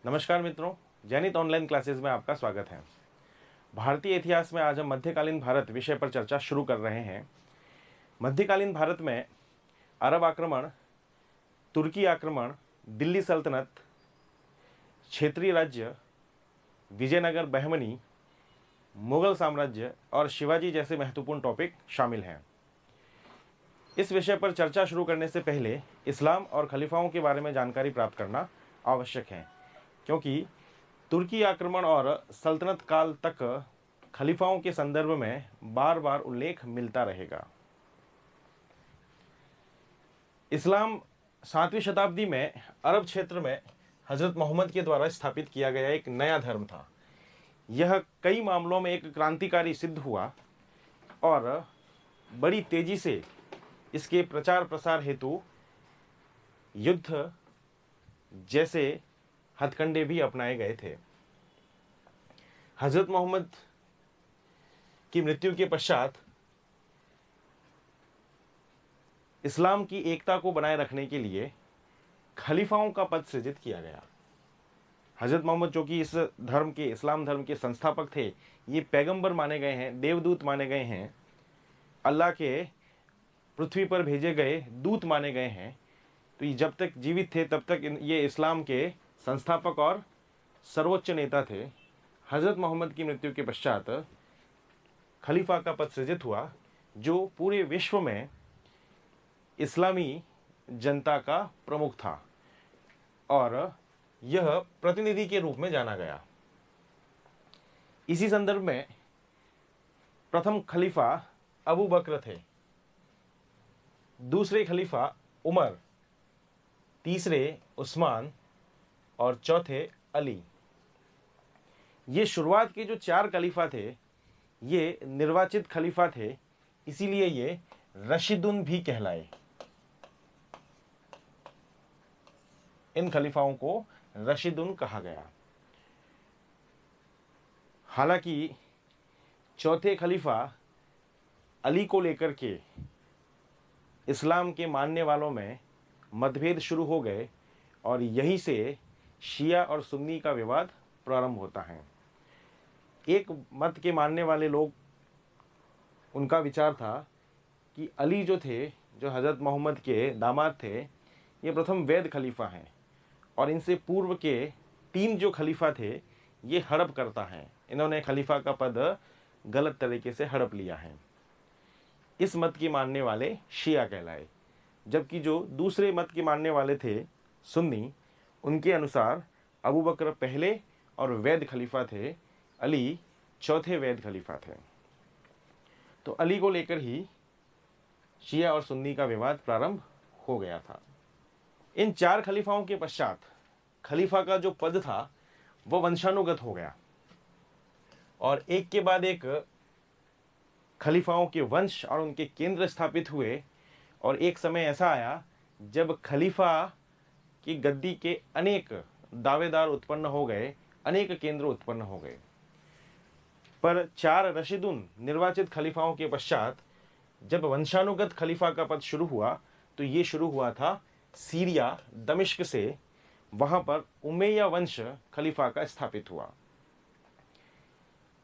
नमस्कार मित्रों, जैनित online classes में आपका स्वागत है। भारतीय इतिहास में आज हम मध्यकालीन भारत विषय पर चर्चा शुरू कर रहे हैं। मध्यकालीन भारत में अरब आक्रमण, तुर्की आक्रमण, दिल्ली सल्तनत, क्षेत्रीय राज्य, विजयनगर बहमनी, मुगल साम्राज्य और शिवाजी जैसे महत्वपूर्ण टॉपिक शामिल हैं। इस विषय पर चर्चा शुरू करने से पहले इस्लाम और खलीफाओं के बारे में जानकारी प्राप्त करना आवश्यक है, क्योंकि तुर्की आक्रमण और सल्तनत काल तक खलीफाओं के संदर्भ में बार बार उल्लेख मिलता रहेगा। इस्लाम 7वीं शताब्दी में अरब क्षेत्र में हजरत मोहम्मद के द्वारा स्थापित किया गया एक नया धर्म था। यह कई मामलों में एक क्रांतिकारी सिद्ध हुआ और बड़ी तेजी से इसके प्रचार प्रसार हेतु युद्ध जैसे हथकंडे भी अपनाए गए थे। हजरत मोहम्मद की मृत्यु के पश्चात इस्लाम की एकता को बनाए रखने के लिए खलीफाओं का पद सृजित किया गया। हजरत मोहम्मद जो कि इस धर्म के, इस्लाम धर्म के संस्थापक थे, ये पैगंबर माने गए हैं, देवदूत माने गए हैं, अल्लाह के पृथ्वी पर भेजे गए दूत माने गए हैं। तो ये जब तक जीवित थे तब तक ये इस्लाम के संस्थापक और सर्वोच्च नेता थे। हजरत मोहम्मद की मृत्यु के पश्चात खलीफा का पद सृजित हुआ, जो पूरे विश्व में इस्लामी जनता का प्रमुख था और यह प्रतिनिधि के रूप में जाना गया। इसी संदर्भ में प्रथम खलीफा अबू बकर थे, दूसरे खलीफा उमर, तीसरे उस्मान और चौथे अली। ये शुरुआत के जो 4 खलीफा थे ये निर्वाचित खलीफा थे, इसीलिए ये रशीदुन भी कहलाए। इन खलीफाओं को रशीदुन कहा गया। हालांकि चौथे खलीफा अली को लेकर के इस्लाम के मानने वालों में मतभेद शुरू हो गए और यहीं से शिया और सुन्नी का विवाद प्रारंभ होता है। एक मत के मानने वाले लोग, उनका विचार था कि अली जो थे, जो हज़रत मोहम्मद के दामाद थे, ये प्रथम वैध खलीफा हैं और इनसे पूर्व के 3 जो खलीफा थे ये हड़प करता हैं। इन्होंने खलीफा का पद गलत तरीके से हड़प लिया है। इस मत के मानने वाले शिया कहलाए, जबकि जो दूसरे मत के मानने वाले थे सुन्नी, उनके अनुसार अबू बकर पहले और वैध खलीफा थे, अली चौथे वैध खलीफा थे। तो अली को लेकर ही शिया और सुन्नी का विवाद प्रारंभ हो गया था। इन 4 खलीफाओं के पश्चात खलीफा का जो पद था वह वंशानुगत हो गया और एक के बाद एक खलीफाओं के वंश और उनके केंद्र स्थापित हुए और एक समय ऐसा आया जब खलीफा की गद्दी के अनेक दावेदार उत्पन्न हो गए, अनेक केंद्र उत्पन्न हो गए। पर 4 रशीदुन निर्वाचित खलीफाओं के पश्चात जब वंशानुगत खलीफा का पद शुरू हुआ तो ये शुरू हुआ था सीरिया, दमिश्क से। वहां पर उमैया वंश खलीफा का स्थापित हुआ।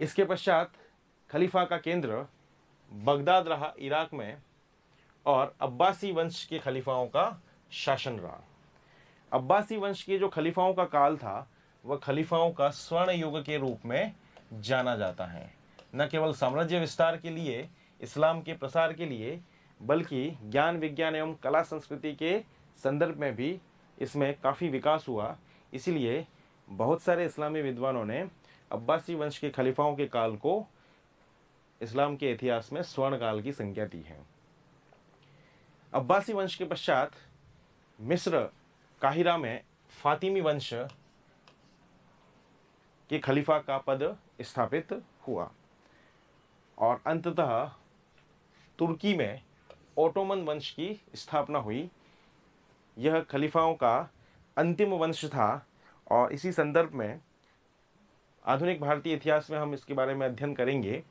इसके पश्चात खलीफा का केंद्र बगदाद रहा, इराक में, और अब्बासी वंश के खलीफाओं का शासन रहा। अब्बासी वंश के जो खलीफाओं का काल था वह खलीफाओं का स्वर्ण युग के रूप में जाना जाता है। न केवल साम्राज्य विस्तार के लिए, इस्लाम के प्रसार के लिए, बल्कि ज्ञान विज्ञान एवं कला संस्कृति के संदर्भ में भी इसमें काफ़ी विकास हुआ। इसीलिए बहुत सारे इस्लामी विद्वानों ने अब्बासी वंश के खलीफाओं के काल को इस्लाम के इतिहास में स्वर्ण काल की संज्ञा दी है। अब्बासी वंश के पश्चात मिस्र, काहिरा में फातिमी वंश के खलीफा का पद स्थापित हुआ और अंततः तुर्की में ओटोमन वंश की स्थापना हुई। यह खलीफाओं का अंतिम वंश था और इसी संदर्भ में आधुनिक भारतीय इतिहास में हम इसके बारे में अध्ययन करेंगे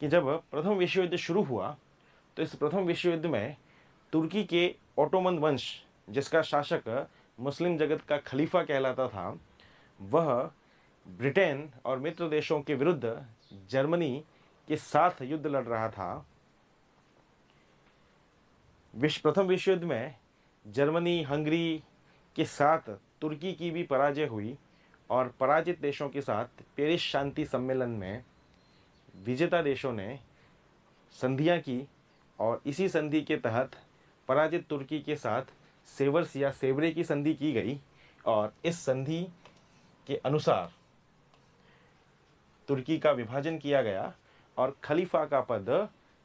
कि जब प्रथम विश्व युद्ध शुरू हुआ तो इस प्रथम विश्व युद्ध में तुर्की के ओटोमन वंश, जिसका शासक मुस्लिम जगत का खलीफा कहलाता था, वह ब्रिटेन और मित्र देशों के विरुद्ध जर्मनी के साथ युद्ध लड़ रहा था। प्रथम विश्व युद्ध में जर्मनी हंगरी के साथ तुर्की की भी पराजय हुई और पराजित देशों के साथ पेरिस शांति सम्मेलन में विजेता देशों ने संधियां की और इसी संधि के तहत पराजित तुर्की के साथ सेवर्स या सेवरे की संधि की गई और इस संधि के अनुसार तुर्की का विभाजन किया गया और खलीफा का पद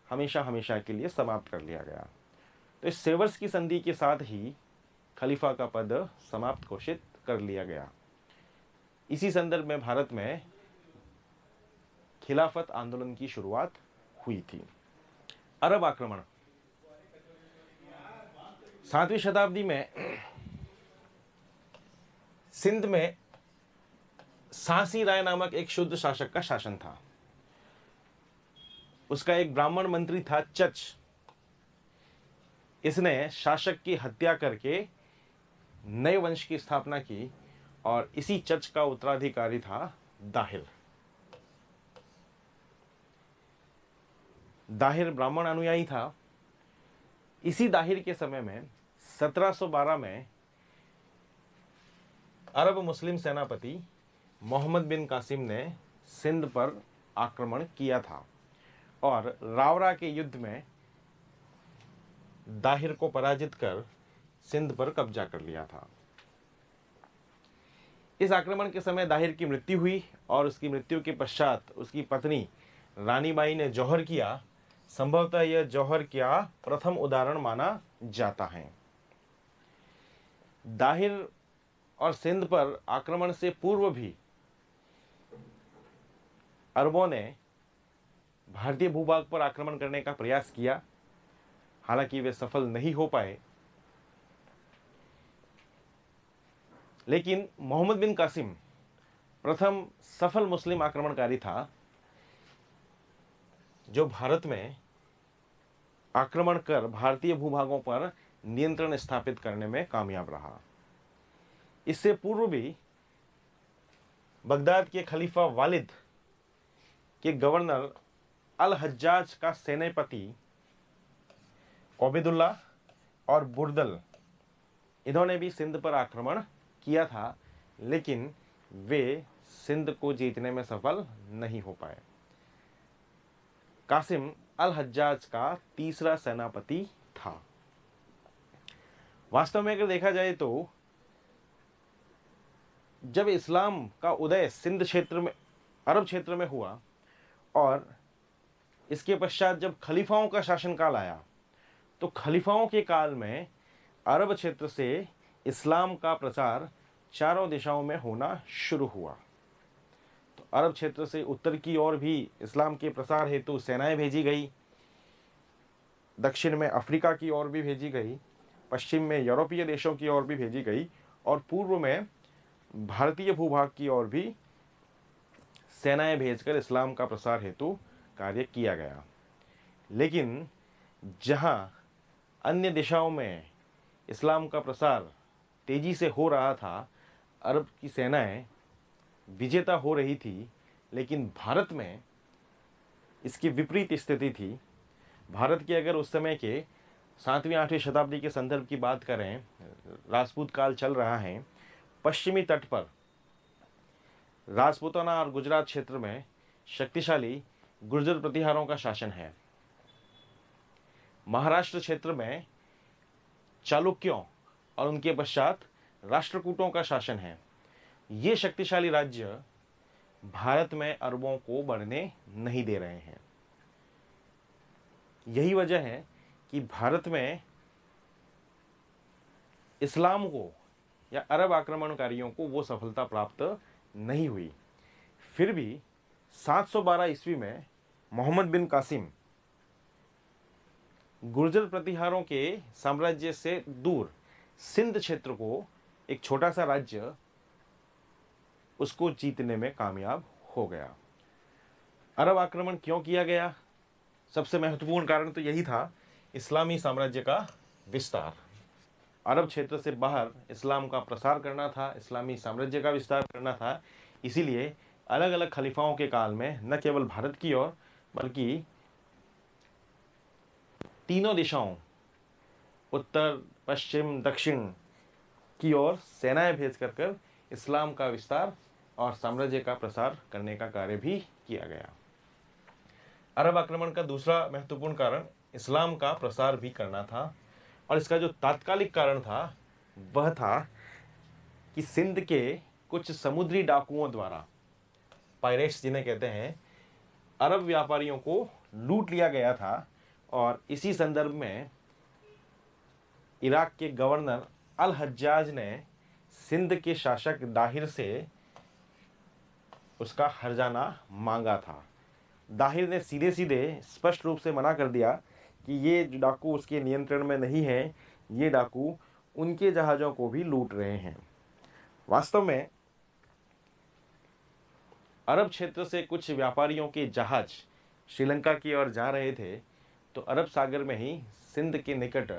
हमेशा हमेशा के लिए समाप्त कर लिया गया। तो इस सेवर्स की संधि के साथ ही खलीफा का पद समाप्त घोषित कर लिया गया। इसी संदर्भ में भारत में खिलाफत आंदोलन की शुरुआत हुई थी। अरब आक्रमण 7वीं शताब्दी में सिंध में सासी राय नामक एक शुद्ध शासक का शासन था। उसका एक ब्राह्मण मंत्री था चच। इसने शासक की हत्या करके नए वंश की स्थापना की और इसी चच का उत्तराधिकारी था दाहिर। दाहिर ब्राह्मण अनुयायी था। इसी दाहिर के समय में 1712 में अरब मुस्लिम सेनापति मोहम्मद बिन कासिम ने सिंध पर आक्रमण किया था और रावरा के युद्ध में दाहिर को पराजित कर सिंध पर कब्जा कर लिया था। इस आक्रमण के समय दाहिर की मृत्यु हुई और उसकी मृत्यु के पश्चात उसकी पत्नी रानी बाई ने जौहर किया। संभवतः यह जौहर का प्रथम उदाहरण माना जाता है। दाहिर और सिंध पर आक्रमण से पूर्व भी अरबों ने भारतीय भूभाग पर आक्रमण करने का प्रयास किया, हालांकि वे सफल नहीं हो पाए। लेकिन मोहम्मद बिन कासिम प्रथम सफल मुस्लिम आक्रमणकारी था जो भारत में आक्रमण कर भारतीय भूभागों पर नियंत्रण स्थापित करने में कामयाब रहा। इससे पूर्व भी बगदाद के खलीफा वालिद के गवर्नर अल हज्जाज का सेनापति ओबेदुल्ला और बुर्दल, इन्होंने भी सिंध पर आक्रमण किया था, लेकिन वे सिंध को जीतने में सफल नहीं हो पाए। कासिम अल हज्जाज का तीसरा सेनापति था। वास्तव में अगर देखा जाए तो जब इस्लाम का उदय सिंध क्षेत्र में, अरब क्षेत्र में हुआ और इसके पश्चात जब खलीफाओं का शासनकाल आया, तो खलीफाओं के काल में अरब क्षेत्र से इस्लाम का प्रचार चारों दिशाओं में होना शुरू हुआ। तो अरब क्षेत्र से उत्तर की ओर भी इस्लाम के प्रसार हेतु सेनाएं भेजी गई, दक्षिण में अफ्रीका की ओर भी भेजी गई, पश्चिम में यूरोपीय देशों की ओर भी भेजी गई और पूर्व में भारतीय भूभाग की ओर भी सेनाएं भेजकर इस्लाम का प्रसार हेतु कार्य किया गया। लेकिन जहां अन्य दिशाओं में इस्लाम का प्रसार तेजी से हो रहा था, अरब की सेनाएं विजेता हो रही थी, लेकिन भारत में इसकी विपरीत स्थिति थी। भारत के अगर उस समय के 7वीं 8वीं शताब्दी के संदर्भ की बात करें, राजपूत काल चल रहा है। पश्चिमी तट पर राजपूताना और गुजरात क्षेत्र में शक्तिशाली गुर्जर प्रतिहारों का शासन है। महाराष्ट्र क्षेत्र में चालुक्यों और उनके पश्चात राष्ट्रकूटों का शासन है। ये शक्तिशाली राज्य भारत में अरबों को बढ़ने नहीं दे रहे हैं। यही वजह है कि भारत में इस्लाम को या अरब आक्रमणकारियों को वो सफलता प्राप्त नहीं हुई। फिर भी 712 ईस्वी में मोहम्मद बिन कासिम गुर्जर प्रतिहारों के साम्राज्य से दूर सिंध क्षेत्र को, एक छोटा सा राज्य, उसको जीतने में कामयाब हो गया। अरब आक्रमण क्यों किया गया? सबसे महत्वपूर्ण कारण तो यही था, इस्लामी साम्राज्य का विस्तार। अरब क्षेत्र से बाहर इस्लाम का प्रसार करना था, इस्लामी साम्राज्य का विस्तार करना था। इसीलिए अलग अलग खलीफाओं के काल में न केवल भारत की ओर बल्कि तीनों दिशाओं, उत्तर पश्चिम दक्षिण की ओर सेनाएं भेज कर इस्लाम का विस्तार और साम्राज्य का प्रसार करने का कार्य भी किया गया। अरब आक्रमण का दूसरा महत्वपूर्ण कारण इस्लाम का प्रसार भी करना था, और इसका जो तात्कालिक कारण था वह था कि सिंध के कुछ समुद्री डाकुओं द्वारा, पायरेट्स जिन्हें कहते हैं, अरब व्यापारियों को लूट लिया गया था। और इसी संदर्भ में इराक के गवर्नर अल हज्जाज ने सिंध के शासक दाहिर से उसका हर्जाना मांगा था। दाहिर ने सीधे सीधे स्पष्ट रूप से मना कर दिया कि ये डाकू उसके नियंत्रण में नहीं है, ये डाकू उनके जहाज़ों को भी लूट रहे हैं। वास्तव में अरब क्षेत्र से कुछ व्यापारियों के जहाज श्रीलंका की ओर जा रहे थे, तो अरब सागर में ही सिंध के निकट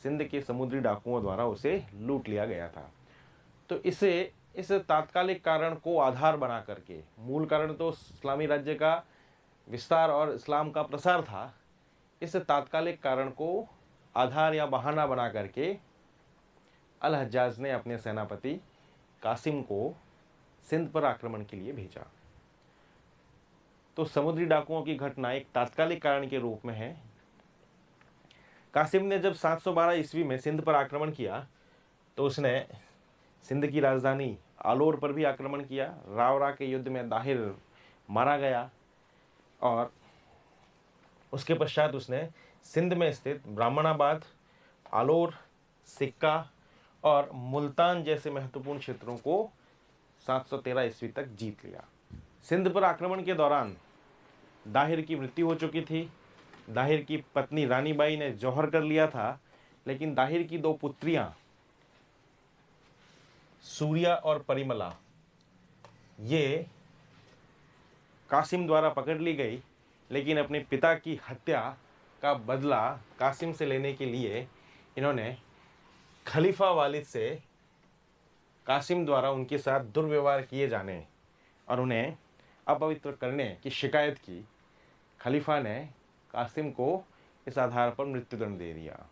सिंध के समुद्री डाकुओं द्वारा उसे लूट लिया गया था। तो इस तात्कालिक कारण को आधार बना करके, मूल कारण तो इस्लामी राज्य का विस्तार और इस्लाम का प्रसार था, इस तात्कालिक कारण को आधार या बहाना बना करके अल हज्जाज ने अपने सेनापति कासिम को सिंध पर आक्रमण के लिए भेजा। तो समुद्री डाकुओं की घटना एक तात्कालिक कारण के रूप में है। कासिम ने जब 712 ईस्वी में सिंध पर आक्रमण किया तो उसने सिंध की राजधानी आलोर पर भी आक्रमण किया। रावरा के युद्ध में दाहिर मारा गया, और उसके पश्चात उसने सिंध में स्थित ब्राह्मणाबाद, आलोर, सिक्का और मुल्तान जैसे महत्वपूर्ण क्षेत्रों को 713 ईस्वी तक जीत लिया। सिंध पर आक्रमण के दौरान दाहिर की मृत्यु हो चुकी थी। दाहिर की पत्नी रानी बाई ने जौहर कर लिया था, लेकिन दाहिर की दो पुत्रियां सूर्या और परिमला ये कासिम द्वारा पकड़ ली गई, लेकिन अपने पिता की हत्या का बदला कासिम से लेने के लिए इन्होंने खलीफा वालिद से कासिम द्वारा उनके साथ दुर्व्यवहार किए जाने और उन्हें अपवित्र करने की शिकायत की। खलीफा ने कासिम को इस आधार पर मृत्युदंड दे दिया।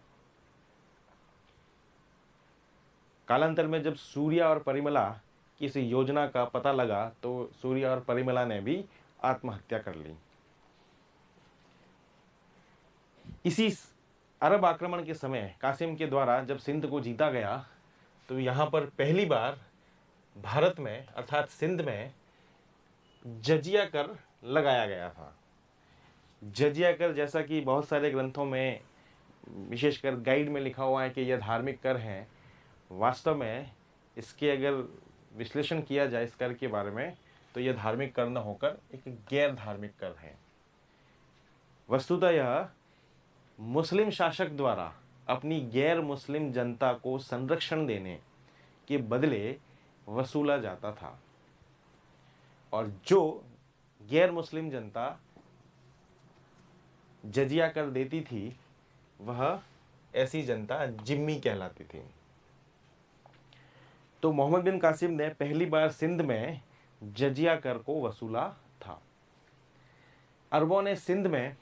कालांतर में जब सूर्या और परिमला की इस योजना का पता लगा तो सूर्या और परिमला ने भी आत्महत्या कर ली। इसी अरब आक्रमण के समय कासिम के द्वारा जब सिंध को जीता गया तो यहाँ पर पहली बार भारत में अर्थात सिंध में जजिया कर लगाया गया था। जजिया कर, जैसा कि बहुत सारे ग्रंथों में विशेषकर गाइड में लिखा हुआ है कि यह धार्मिक कर है, वास्तव में इसके अगर विश्लेषण किया जाए इस कर के बारे में तो यह धार्मिक कर न होकर एक गैर धार्मिक कर है। वस्तुतः यह मुस्लिम शासक द्वारा अपनी गैर मुस्लिम जनता को संरक्षण देने के बदले वसूला जाता था, और जो गैर मुस्लिम जनता जजिया कर देती थी वह ऐसी जनता जिम्मी कहलाती थी। तो मोहम्मद बिन कासिम ने पहली बार सिंध में जजिया कर को वसूला था। अरबों ने सिंध में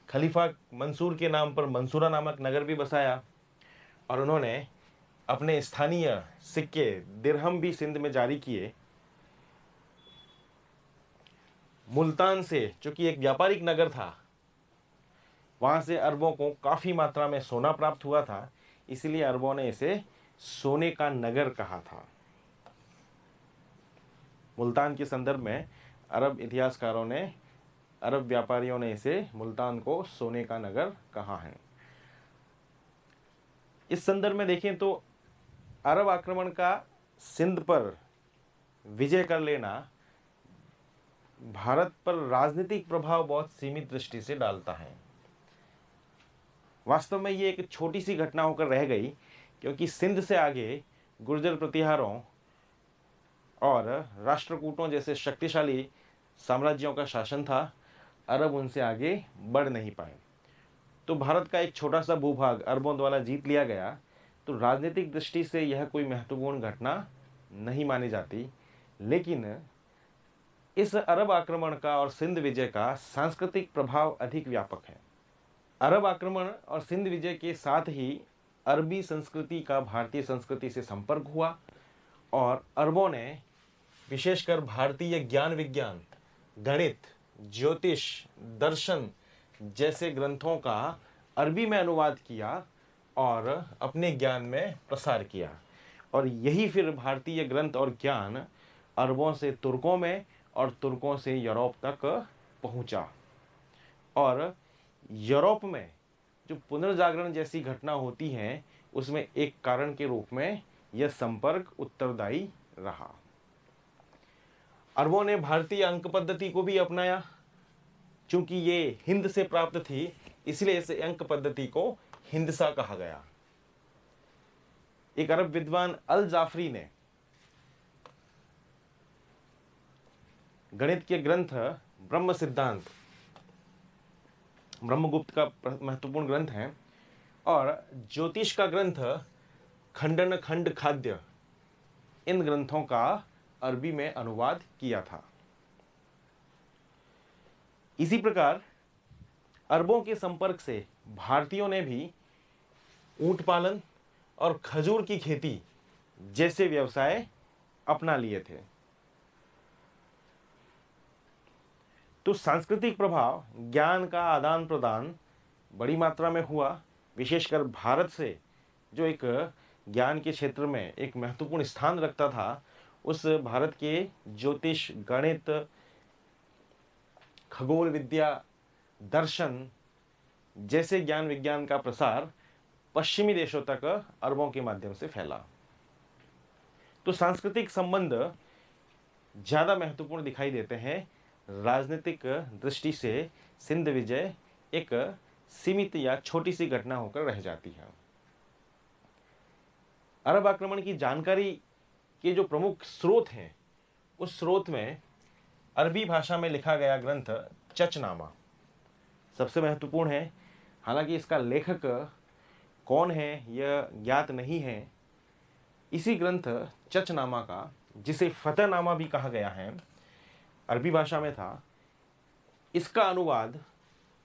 खलीफा मंसूर के नाम पर मंसूरा नामक नगर भी बसाया, और उन्होंने अपने स्थानीय सिक्के दिरहम भी सिंध में जारी किए। मुल्तान से, जो कि एक व्यापारिक नगर था, वहां से अरबों को काफी मात्रा में सोना प्राप्त हुआ था, इसलिए अरबों ने इसे सोने का नगर कहा था। मुल्तान के संदर्भ में अरब इतिहासकारों ने, अरब व्यापारियों ने इसे मुल्तान को सोने का नगर कहा है। इस संदर्भ में देखें तो अरब आक्रमण का सिंध पर विजय कर लेना भारत पर राजनीतिक प्रभाव बहुत सीमित दृष्टि से डालता है। वास्तव में ये एक छोटी सी घटना होकर रह गई, क्योंकि सिंध से आगे गुर्जर प्रतिहारों और राष्ट्रकूटों जैसे शक्तिशाली साम्राज्यों का शासन था। अरब उनसे आगे बढ़ नहीं पाए। तो भारत का एक छोटा सा भूभाग अरबों द्वारा जीत लिया गया, तो राजनीतिक दृष्टि से यह कोई महत्वपूर्ण घटना नहीं मानी जाती। लेकिन इस अरब आक्रमण का और सिंध विजय का सांस्कृतिक प्रभाव अधिक व्यापक है। अरब आक्रमण और सिंध विजय के साथ ही अरबी संस्कृति का भारतीय संस्कृति से संपर्क हुआ और अरबों ने विशेषकर भारतीय ज्ञान विज्ञान, गणित, ज्योतिष, दर्शन जैसे ग्रंथों का अरबी में अनुवाद किया और अपने ज्ञान में प्रसार किया। और यही फिर भारतीय ग्रंथ और ज्ञान अरबों से तुर्कों में और तुर्कों से यूरोप तक पहुंचा। और यूरोप में जो पुनर्जागरण जैसी घटना होती है, उसमें एक कारण के रूप में यह संपर्क उत्तरदायी रहा। अरबों ने भारतीय अंक पद्धति को भी अपनाया। चूंकि ये हिंद से प्राप्त थी, इसलिए इस अंक पद्धति को हिंदसा कहा गया। एक अरब विद्वान अल जाफरी ने गणित के ग्रंथ ब्रह्म सिद्धांत, ब्रह्मगुप्त का महत्वपूर्ण ग्रंथ है, और ज्योतिष का ग्रंथ खंडन खंड खाद्य, इन ग्रंथों का अरबी में अनुवाद किया था। इसी प्रकार अरबों के संपर्क से भारतीयों ने भी ऊंट पालन और खजूर की खेती जैसे व्यवसाय अपना लिए थे। तो सांस्कृतिक प्रभाव, ज्ञान का आदान प्रदान बड़ी मात्रा में हुआ। विशेषकर भारत से जो एक ज्ञान के क्षेत्र में एक महत्वपूर्ण स्थान रखता था, उस भारत के ज्योतिष, गणित, खगोल विद्या, दर्शन जैसे ज्ञान विज्ञान का प्रसार पश्चिमी देशों तक अरबों के माध्यम से फैला। तो सांस्कृतिक संबंध ज्यादा महत्वपूर्ण दिखाई देते हैं। राजनीतिक दृष्टि से सिंध विजय एक सीमित या छोटी सी घटना होकर रह जाती है। अरब आक्रमण की जानकारी के जो प्रमुख स्रोत हैं, उस स्रोत में अरबी भाषा में लिखा गया ग्रंथ चचनामा सबसे महत्वपूर्ण है। हालांकि इसका लेखक कौन है यह ज्ञात नहीं है। इसी ग्रंथ चचनामा का, जिसे फतहनामा भी कहा गया है, अरबी भाषा में था। इसका अनुवाद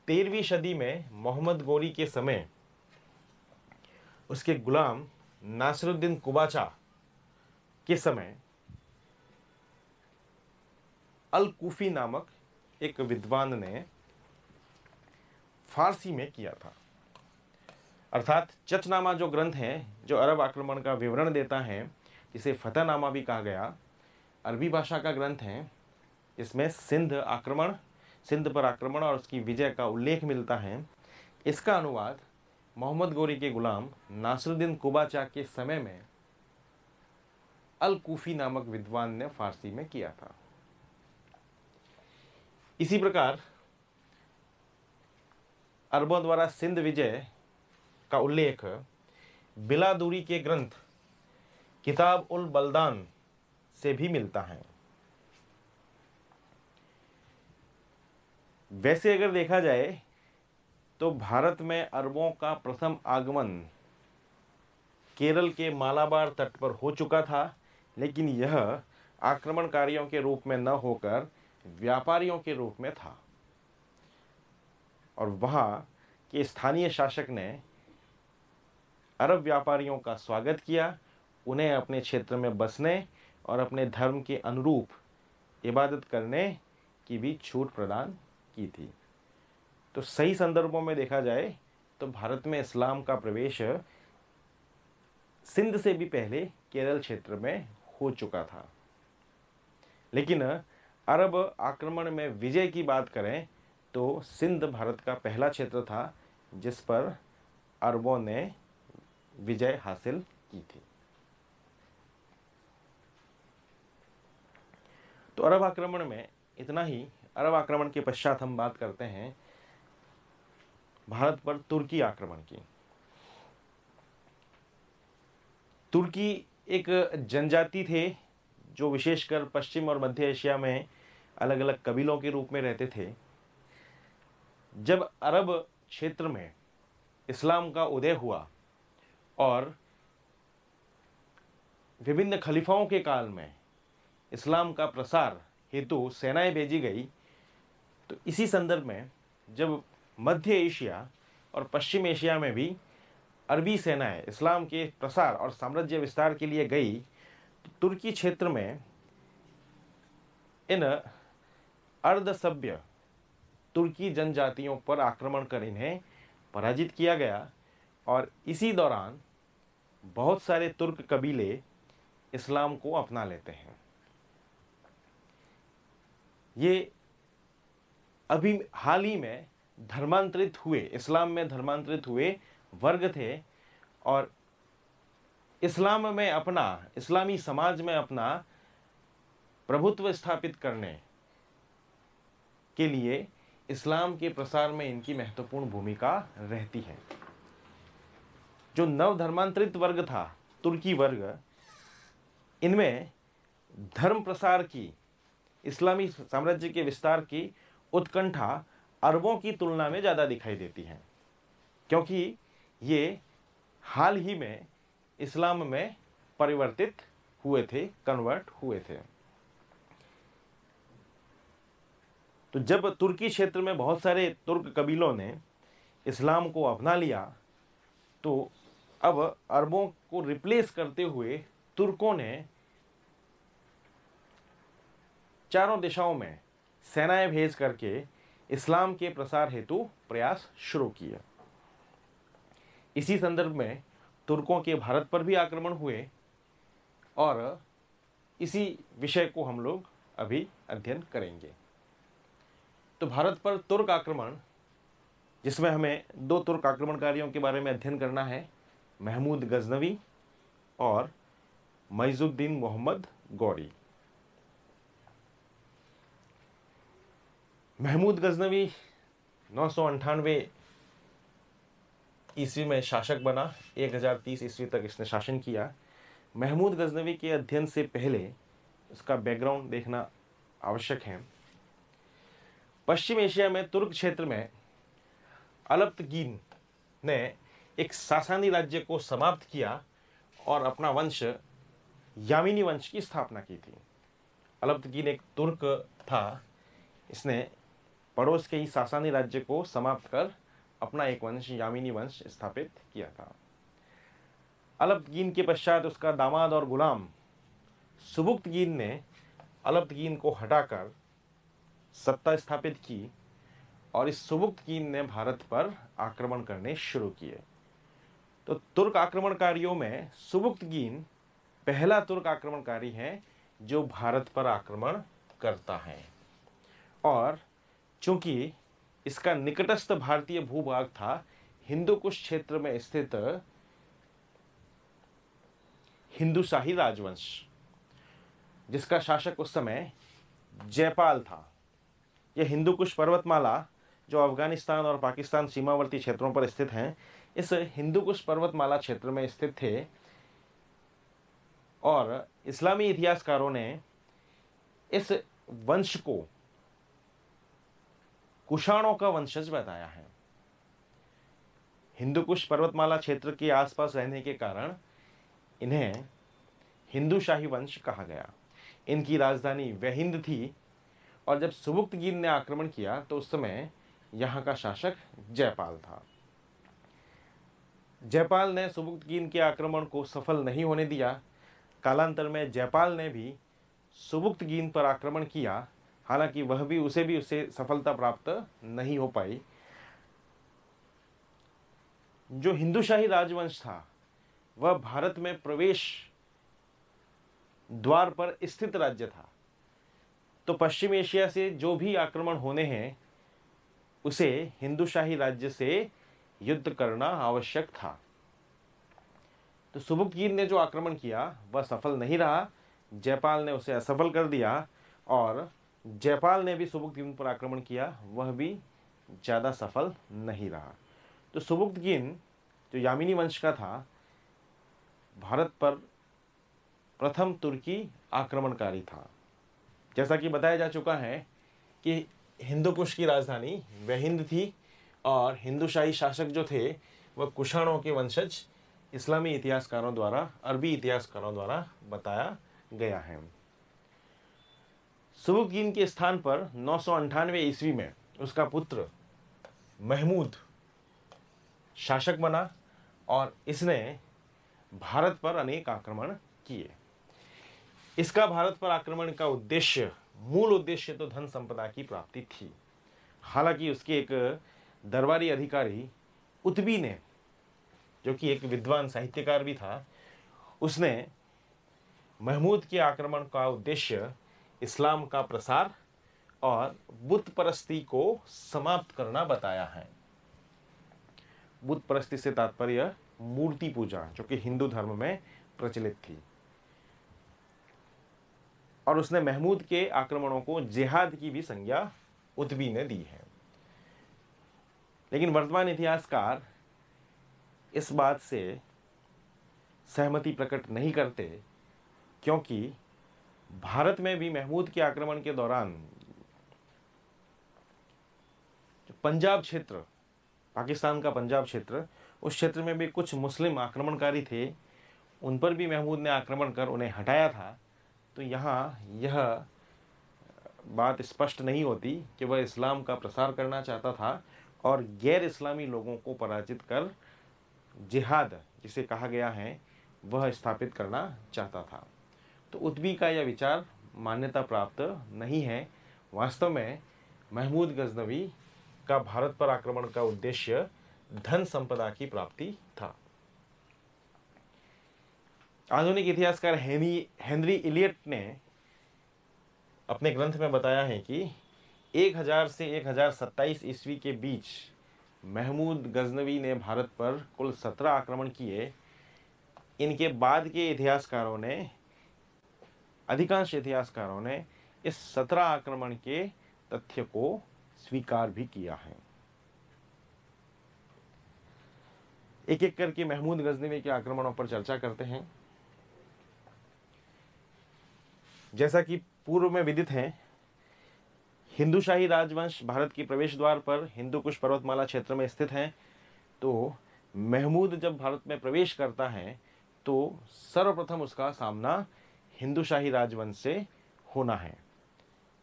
13वीं सदी में मोहम्मद गोरी के समय उसके गुलाम नासिरुद्दीन कुबाचा के समय अल कूफी नामक एक विद्वान ने फारसी में किया था। अर्थात चचनामा जो ग्रंथ है, जो अरब आक्रमण का विवरण देता है, जिसे फतहनामा भी कहा गया, अरबी भाषा का ग्रंथ है। इसमें सिंध पर आक्रमण और उसकी विजय का उल्लेख मिलता है। इसका अनुवाद मोहम्मद गोरी के गुलाम नासिरुद्दीन कुबाचा के समय में अल कूफी नामक विद्वान ने फारसी में किया था। इसी प्रकार अरबों द्वारा सिंध विजय का उल्लेख बिला दूरी के ग्रंथ किताब उल बल्दान से भी मिलता है। वैसे अगर देखा जाए तो भारत में अरबों का प्रथम आगमन केरल के मालाबार तट पर हो चुका था, लेकिन यह आक्रमणकारियों के रूप में न होकर व्यापारियों के रूप में था। और वहाँ के स्थानीय शासक ने अरब व्यापारियों का स्वागत किया, उन्हें अपने क्षेत्र में बसने और अपने धर्म के अनुरूप इबादत करने की भी छूट प्रदान की थी। तो सही संदर्भों में देखा जाए तो भारत में इस्लाम का प्रवेश सिंध से भी पहले केरल क्षेत्र में हो चुका था। लेकिन अरब आक्रमण में विजय की बात करें तो सिंध भारत का पहला क्षेत्र था जिस पर अरबों ने विजय हासिल की थी। तो अरब आक्रमण में इतना ही। अरब आक्रमण के पश्चात हम बात करते हैं भारत पर तुर्की आक्रमण की। तुर्की एक जनजाति थे जो विशेषकर पश्चिम और मध्य एशिया में अलग अलग कबीलों के रूप में रहते थे। जब अरब क्षेत्र में इस्लाम का उदय हुआ और विभिन्न खलीफाओं के काल में इस्लाम का प्रसार हेतु सेनाएं भेजी गई, तो इसी संदर्भ में जब मध्य एशिया और पश्चिम एशिया में भी अरबी सेनाएं इस्लाम के प्रसार और साम्राज्य विस्तार के लिए गई, तो तुर्की क्षेत्र में इन अर्ध सभ्य तुर्की जनजातियों पर आक्रमण कर इन्हें पराजित किया गया और इसी दौरान बहुत सारे तुर्क कबीले इस्लाम को अपना लेते हैं। ये अभी हाल ही में धर्मांतरित हुए, इस्लाम में धर्मांतरित हुए वर्ग थे और इस्लाम में अपना, इस्लामी समाज में अपना प्रभुत्व स्थापित करने के लिए इस्लाम के प्रसार में इनकी महत्वपूर्ण भूमिका रहती है। जो नव धर्मांतरित वर्ग था, तुर्की वर्ग, इनमें धर्म प्रसार की, इस्लामी साम्राज्य के विस्तार की उत्कंठा अरबों की तुलना में ज़्यादा दिखाई देती है, क्योंकि ये हाल ही में इस्लाम में परिवर्तित हुए थे, कन्वर्ट हुए थे। तो जब तुर्की क्षेत्र में बहुत सारे तुर्क कबीलों ने इस्लाम को अपना लिया, तो अब अरबों को रिप्लेस करते हुए तुर्कों ने चारों दिशाओं में सेनाएं भेज करके इस्लाम के प्रसार हेतु प्रयास शुरू किए। इसी संदर्भ में तुर्कों के भारत पर भी आक्रमण हुए और इसी विषय को हम लोग अभी अध्ययन करेंगे। तो भारत पर तुर्क आक्रमण, जिसमें हमें दो तुर्क आक्रमणकारियों के बारे में अध्ययन करना है, महमूद गजनवी और मुइज़ुद्दीन मोहम्मद गौरी। महमूद गजनवी 998 ईस्वी में शासक बना, 1030 ईस्वी तक इसने शासन किया। महमूद गजनवी के अध्ययन से पहले उसका बैकग्राउंड देखना आवश्यक है। पश्चिम एशिया में तुर्क क्षेत्र में अलप्तगीन ने एक सासानी राज्य को समाप्त किया और अपना वंश, यामिनी वंश की स्थापना की थी। अलप्तगीन एक तुर्क था, इसने पड़ोस के ही सासानी राज्य को समाप्त कर अपना एक वंश, यामिनी वंश स्थापित किया था। अलप्तगीन के पश्चात उसका दामाद और गुलाम सुबुक्तगीन ने अलप्तगीन को हटाकर सत्ता स्थापित की और इस सुबुक्तगीन ने भारत पर आक्रमण करने शुरू किए। तो तुर्क आक्रमणकारियों में सुबुक्तगीन पहला तुर्क आक्रमणकारी है जो भारत पर आक्रमण करता है, और चूंकि इसका निकटस्थ भारतीय भूभाग था हिंदू कुश क्षेत्र में स्थित हिंदू शाही राजवंश, जिसका शासक उस समय जयपाल था। यह हिंदू कुश पर्वतमाला जो अफगानिस्तान और पाकिस्तान सीमावर्ती क्षेत्रों पर स्थित हैं, इस हिंदू कुश पर्वतमाला क्षेत्र में स्थित थे और इस्लामी इतिहासकारों ने इस वंश को कुषाणों का वंशज बताया है। हिंदू कुश पर्वतमाला क्षेत्र के आसपास रहने के कारण इन्हें हिंदू शाही वंश कहा गया। इनकी राजधानी वहिंद थी और जब सुबुक्तगीन ने आक्रमण किया तो उस समय यहाँ का शासक जयपाल था। जयपाल ने सुबुक्तगीन के आक्रमण को सफल नहीं होने दिया। कालांतर में जयपाल ने भी सुबुक्तगीन पर आक्रमण किया, हालांकि उसे सफलता प्राप्त नहीं हो पाई। जो हिंदू शाही राजवंश था वह भारत में प्रवेश द्वार पर स्थित राज्य था, तो पश्चिम एशिया से जो भी आक्रमण होने हैं उसे हिंदू शाही राज्य से युद्ध करना आवश्यक था। तो सुबुक्तगीन ने जो आक्रमण किया वह सफल नहीं रहा, जयपाल ने उसे असफल कर दिया और जयपाल ने भी सुबुक्तगीन पर आक्रमण किया, वह भी ज़्यादा सफल नहीं रहा। तो सुबुक्तगीन जो यामिनी वंश का था, भारत पर प्रथम तुर्की आक्रमणकारी था। जैसा कि बताया जा चुका है कि हिंदू कुश की राजधानी वहिंद थी और हिंदू शाही शासक जो थे व कुषाणों के वंशज इस्लामी इतिहासकारों द्वारा, अरबी इतिहासकारों द्वारा बताया गया है। सुबुकीन के स्थान पर 998 ईस्वी में उसका पुत्र महमूद शासक बना और इसने भारत पर अनेक आक्रमण किए। इसका भारत पर आक्रमण का मूल उद्देश्य तो धन संपदा की प्राप्ति थी। हालांकि उसके एक दरबारी अधिकारी उतबी ने, जो कि एक विद्वान साहित्यकार भी था, उसने महमूद के आक्रमण का उद्देश्य इस्लाम का प्रसार और बुत परस्ती को समाप्त करना बताया है। बुत परस्ती से तात्पर्य मूर्ति पूजा, जो कि हिंदू धर्म में प्रचलित थी। और उसने महमूद के आक्रमणों को जिहाद की भी संज्ञा उतबी ने दी है। लेकिन वर्तमान इतिहासकार इस बात से सहमति प्रकट नहीं करते, क्योंकि भारत में भी महमूद के आक्रमण के दौरान पंजाब क्षेत्र, पाकिस्तान का पंजाब क्षेत्र, उस क्षेत्र में भी कुछ मुस्लिम आक्रमणकारी थे। उन पर भी महमूद ने आक्रमण कर उन्हें हटाया था। तो यहाँ यह बात स्पष्ट नहीं होती कि वह इस्लाम का प्रसार करना चाहता था और गैर इस्लामी लोगों को पराजित कर जिहाद, जिसे कहा गया है, वह स्थापित करना चाहता था। तो उतबी का यह विचार मान्यता प्राप्त नहीं है। वास्तव में महमूद गजनवी का भारत पर आक्रमण का उद्देश्य धन संपदा की प्राप्ति था। आधुनिक इतिहासकार हेनरी इलियट ने अपने ग्रंथ में बताया है कि 1000 से 1027 ईस्वी के बीच महमूद गजनवी ने भारत पर कुल 17 आक्रमण किए। इनके बाद के इतिहासकारों ने, अधिकांश इतिहासकारों ने इस 17 आक्रमण के तथ्य को स्वीकार भी किया है। एक एक करके महमूद गजनवी के आक्रमणों पर चर्चा करते हैं। जैसा कि पूर्व में विदित है, हिंदू शाही राजवंश भारत की प्रवेश द्वार पर हिंदू कुश पर्वतमाला क्षेत्र में स्थित है। तो महमूद जब भारत में प्रवेश करता है तो सर्वप्रथम उसका सामना हिंदू शाही राजवंश से होना है।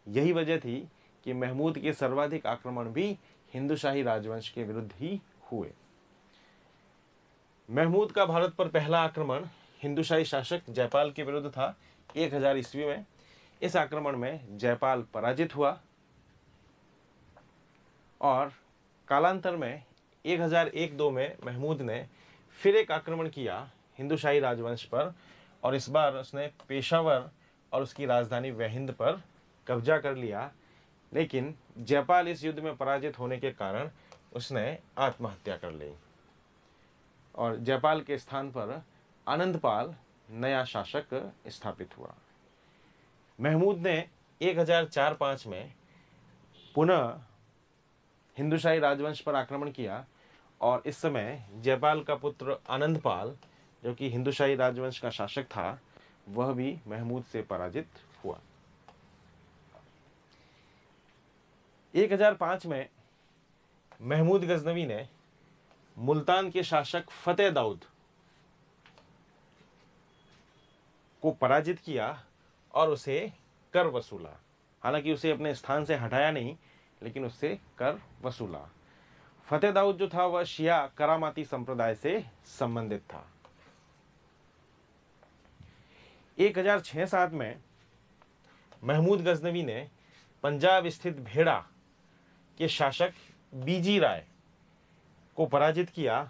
यही वजह थी कि महमूद के सर्वाधिक आक्रमण भी हिंदू शाही राजवंश के विरुद्ध ही हुए। महमूद का भारत पर पहला आक्रमण हिंदू शाही शासक जयपाल के विरुद्ध था 1000 ईस्वी में। इस आक्रमण में जयपाल पराजित हुआ और कालांतर में 1001-2 में महमूद ने फिर एक आक्रमण किया हिंदू शाही राजवंश पर, और इस बार उसने पेशावर और उसकी राजधानी वहिंद पर कब्जा कर लिया। लेकिन जयपाल इस युद्ध में पराजित होने के कारण उसने आत्महत्या कर ली और जयपाल के स्थान पर आनंदपाल नया शासक स्थापित हुआ। महमूद ने 1004-5 में पुनः हिंदू शाही राजवंश पर आक्रमण किया और इस समय जयपाल का पुत्र आनंदपाल, जो कि हिंदू शाही राजवंश का शासक था, वह भी महमूद से पराजित हुआ। 1005 में महमूद गजनवी ने मुल्तान के शासक फतेह दाऊद को पराजित किया और उसे कर वसूला। हालांकि उसे अपने स्थान से हटाया नहीं, लेकिन उससे कर वसूला। फतेह दाऊद जो था वह शिया करामाती संप्रदाय से संबंधित था। 1006-7 में महमूद गजनवी ने पंजाब स्थित भेड़ा के शासक बीजी राय को पराजित किया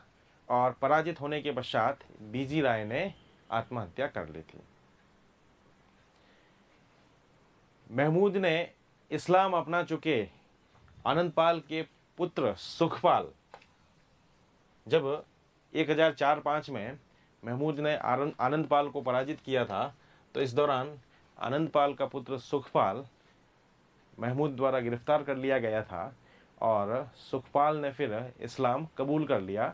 और पराजित होने के पश्चात बीजी राय ने आत्महत्या कर ली थी। महमूद ने इस्लाम अपना चुके आनंदपाल के पुत्र सुखपाल, जब 1004-5 में महमूद ने आनंदपाल को पराजित किया था, तो इस दौरान आनंदपाल का पुत्र सुखपाल महमूद द्वारा गिरफ्तार कर लिया गया था और सुखपाल ने फिर इस्लाम कबूल कर लिया।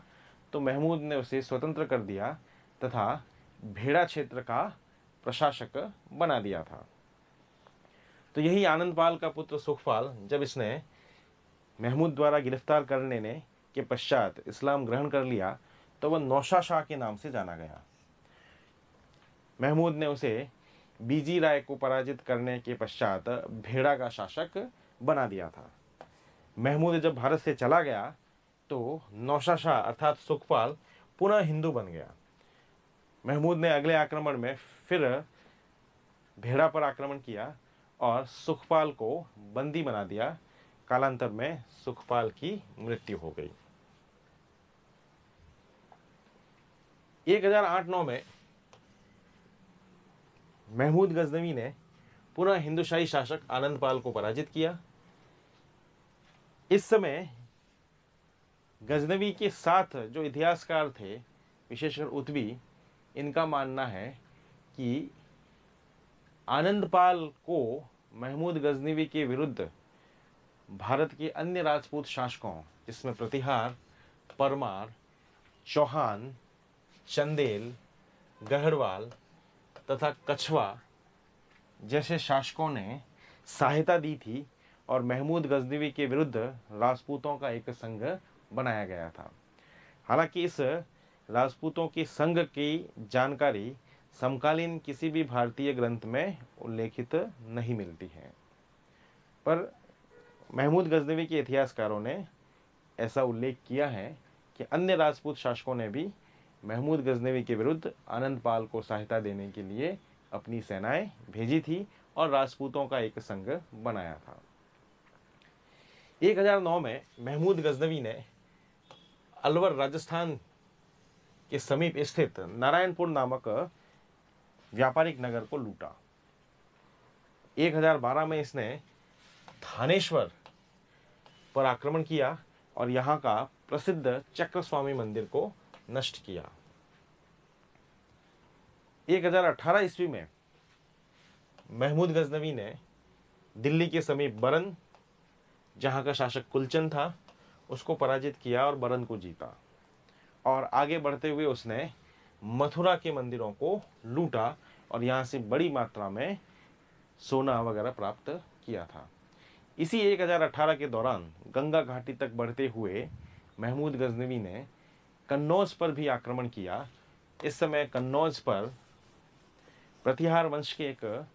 तो महमूद ने उसे स्वतंत्र कर दिया तथा भेड़ा क्षेत्र का प्रशासक बना दिया था। तो यही आनंदपाल का पुत्र सुखपाल, जब इसने महमूद द्वारा गिरफ्तार करने ने के पश्चात इस्लाम ग्रहण कर लिया तो वह नौशा शाह के नाम से जाना गया। महमूद ने उसे बीजी राय को पराजित करने के पश्चात भेड़ा का शासक बना दिया था। महमूद जब भारत से चला गया तो नौशा शाह अर्थात सुखपाल पुनः हिंदू बन गया। महमूद ने अगले आक्रमण में फिर भेड़ा पर आक्रमण किया और सुखपाल को बंदी बना दिया। कालांतर में सुखपाल की मृत्यु हो गई। 1008-9 में महमूद गजनवी ने पुनः हिंदुशाही शासक आनंदपाल को पराजित किया। इस समय गजनवी के साथ जो इतिहासकार थे, विशेषकर उतवी, इनका मानना है कि आनंदपाल को महमूद गजनवी के विरुद्ध भारत के अन्य राजपूत शासकों, जिसमें प्रतिहार, परमार, चौहान, चंदेल, गढ़वाल तथा कछवा जैसे शासकों ने सहायता दी थी और महमूद गजनवी के विरुद्ध राजपूतों का एक संघ बनाया गया था। हालांकि इस राजपूतों के संघ की जानकारी समकालीन किसी भी भारतीय ग्रंथ में उल्लेखित नहीं मिलती है, पर महमूद गजनवी के इतिहासकारों ने ऐसा उल्लेख किया है कि अन्य राजपूत शासकों ने भी महमूद गजनवी के विरुद्ध आनंदपाल को सहायता देने के लिए अपनी सेनाएं भेजी थी और राजपूतों का एक संघ बनाया था। 1009 में महमूद गजनवी ने अलवर राजस्थान के समीप स्थित नारायणपुर नामक व्यापारिक नगर को लूटा। 1012 में इसने थानेश्वर पर आक्रमण किया और यहाँ का प्रसिद्ध चक्रस्वामी मंदिर को नष्ट किया। 1018 ईस्वी में महमूद गजनवी ने दिल्ली के समीप बरन, जहाँ का शासक कुलचंद था, उसको पराजित किया और बरन को जीता। और आगे बढ़ते हुए उसने मथुरा के मंदिरों को लूटा और यहाँ से बड़ी मात्रा में सोना वगैरह प्राप्त किया था। इसी 1018 के दौरान गंगा घाटी तक बढ़ते हुए महमूद गजनवी ने कन्नौज पर भी आक्रमण किया। इस समय कन्नौज पर प्रतिहार वंश के एक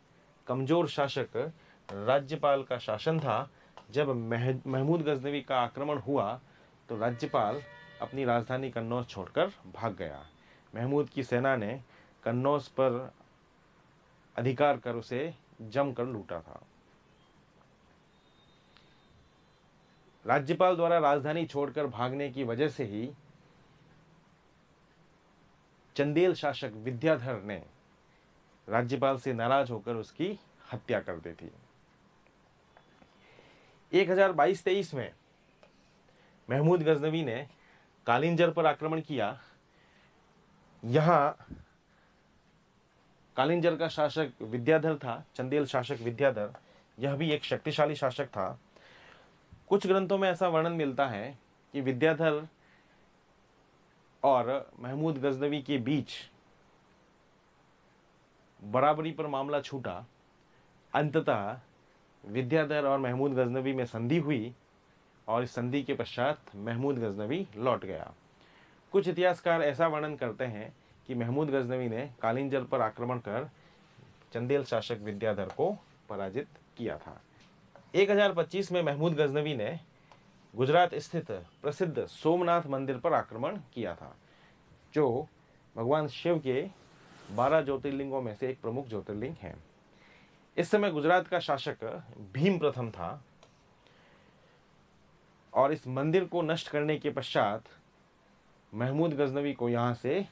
कमजोर शासक राज्यपाल का शासन था। जब महमूद गजनवी का आक्रमण हुआ तो राज्यपाल अपनी राजधानी कन्नौज छोड़कर भाग गया। महमूद की सेना ने कन्नौज पर अधिकार कर उसे जमकर लूटा था। राज्यपाल द्वारा राजधानी छोड़कर भागने की वजह से ही चंदेल शासक विद्याधर ने राज्यपाल से नाराज होकर उसकी हत्या कर दी थी। 1022-23 में महमूद गजनवी ने कालिंजर पर आक्रमण किया। यहां कालिंजर का शासक विद्याधर था, चंदेल शासक विद्याधर। यह भी एक शक्तिशाली शासक था। कुछ ग्रंथों में ऐसा वर्णन मिलता है कि विद्याधर और महमूद गजनवी के बीच बराबरी पर मामला छूटा। अंततः विद्याधर और महमूद गजनवी में संधि हुई और इस संधि के पश्चात महमूद गजनवी लौट गया। कुछ इतिहासकार ऐसा वर्णन करते हैं कि महमूद गजनवी ने कालिंजर पर आक्रमण कर चंदेल शासक विद्याधर को पराजित किया था। 1025 में महमूद गजनवी ने गुजरात स्थित प्रसिद्ध सोमनाथ मंदिर पर आक्रमण किया था, जो भगवान शिव के 12 ज्योतिर्लिंगों में से एक प्रमुख ज्योतिर्लिंग है। इस समय गुजरात का शासक भीम प्रथम था और इस मंदिर को नष्ट करने के पश्चात महमूद गजनवी को यहाँ से